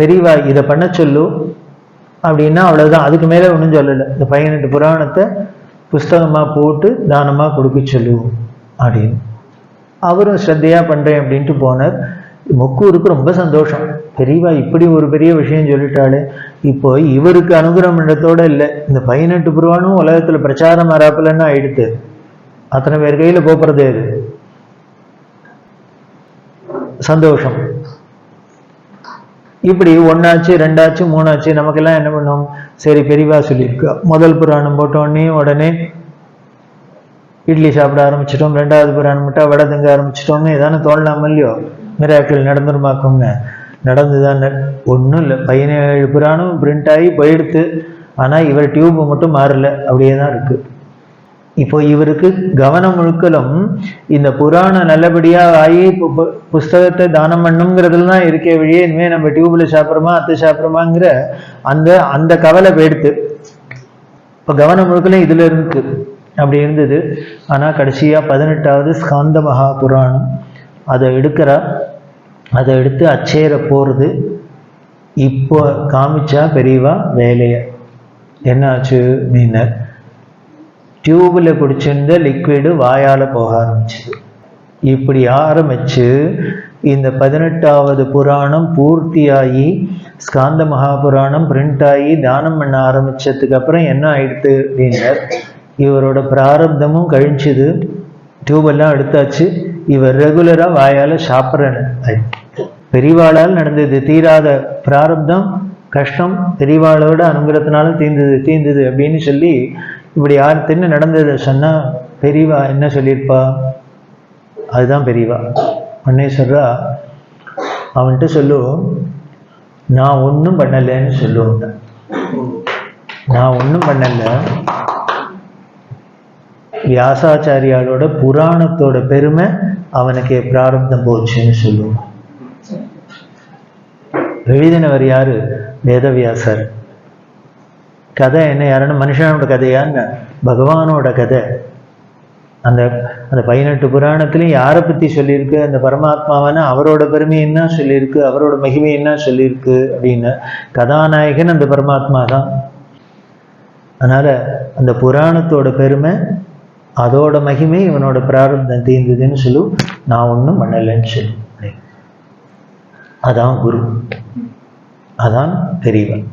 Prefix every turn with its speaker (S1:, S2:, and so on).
S1: பெரியவா இதை பண்ண சொல்லு அப்படின்னா அவ்வளவுதான், அதுக்கு மேலே ஒன்றும் சொல்லலை. இந்த 18 புராணத்தை புஸ்தகமாக போட்டு தானமாக கொடுக்க சொல்லு அப்படின்னு. அவரும் ஸ்ரத்தையாக பண்ணுறேன் அப்படின்ட்டு போனார். முக்கூருக்கு ரொம்ப சந்தோஷம், பெரியவா இப்படி ஒரு பெரிய விஷயம் சொல்லிட்டாலே. இப்போ இவருக்கு அனுகிரகம் பண்ணுறதோடு இல்லை, இந்த 18 புராணம் உலகத்தில் பிரச்சாரம் ஆறாப்புலன்னா ஆயிடுத்து. அத்தனை பேர் கையில் போப்புறதே இது சந்தோஷம். இப்படி 1 ஆச்சு 2 ஆச்சு 3 ஆச்சு. நமக்கெல்லாம் என்ன பண்ணோம், சரி பெரியவா சொல்லியிருக்கா, முதல் புராணம் போட்டோடனே உடனே இட்லி சாப்பிட ஆரம்பிச்சிட்டோம், 2வது புராணம் மட்டும் வடை தங்க ஆரம்பிச்சிட்டோம்னு ஏதானு தோணலாம் இல்லையோ, மிராக்கிள் நடந்துருமாக்கும்னு. நடந்துதான் ஒன்றும் இல்லை. 17 புராணம் பிரிண்ட் ஆகி போயிடுத்து. ஆனால் இவர் டியூப் மட்டும் மாறல, அப்படியே தான் இருக்கு. இப்போ இவருக்கு கவனம் முழுக்கலும் இந்த புராணம் நல்லபடியாக ஆகி புஸ்தகத்தை தானம் பண்ணுங்கிறதுல தான் இருக்கே வழியே, இனிமேல் நம்ம டியூப்ல சாப்பிட்றோமா அத்தை சாப்பிட்றோமாங்கிற அந்த அந்த கவலை போயிடுத்து. இப்போ கவனம் முழுக்கலும் இதுல இருக்கு, அப்படி இருந்தது. ஆனால் கடைசியாக 18வது ஸ்காந்த மகா புராணம் அதை எடுக்கிறா. அதை எடுத்து அச்சேர போகிறது. இப்போ காமிச்சா பெரியவா வேலையை. என்னாச்சு அப்படின்னா, டியூபில் குடிச்சிருந்த லிக்விடு வாயால் போக ஆரம்பிச்சுது. இப்படி ஆரம்பிச்சு இந்த 18வது புராணம் பூர்த்தியாகி ஸ்காந்த மகாபுராணம் பிரிண்ட் ஆகி தானம் பண்ண ஆரம்பிச்சதுக்கு அப்புறம் என்ன ஆயிடுத்து அப்படின்னா, இவரோட பிராரப்தமும் கழிஞ்சுது. டியூபெல்லாம் எடுத்தாச்சு. இவர் ரெகுலராக வாயால் சாப்பிட்ற பெரியவாளால் நடந்தது. தீராத பிராரப்தம் கஷ்டம் பெரியவாளோட அனுகிரகத்தினால தீர்ந்தது அப்படின்னு சொல்லி இப்படி யார் நடந்ததை சொன்னா பெரியவா என்ன சொல்லியிருப்பா? அதுதான் பெரியவா. அன்னை சொல்றா, அவன்கிட்ட சொல்லும், நான் ஒன்றும் பண்ணலைன்னு சொல்லுவாங்க. நான் ஒன்றும் பண்ணல, வியாசாச்சாரியாலோட புராணத்தோட பெருமை அவனுக்கு பிராரப்தம் போச்சுன்னு சொல்லுவான். எழுதினவர் யாரு? வேதவியாசர். கதை என்ன, யாருன்னா மனுஷனோட கதையான்னு? பகவானோட கதை. அந்த அந்த 18 புராணத்திலையும் யாரை பற்றி சொல்லியிருக்கு? அந்த பரமாத்மாவான அவரோட பெருமை என்ன சொல்லியிருக்கு, அவரோட மகிமை என்ன சொல்லியிருக்கு அப்படின்னு. கதாநாயகன் அந்த பரமாத்மா தான். அதனால அந்த புராணத்தோட பெருமை, அதோட மகிமை இவனோட பிராரப்தம் தீர்ந்ததுன்னு சொல்லு. நான் ஒன்றும் பண்ணலைன்னு சொல்லு. அதான் குரு, அதான் பெரியவன்.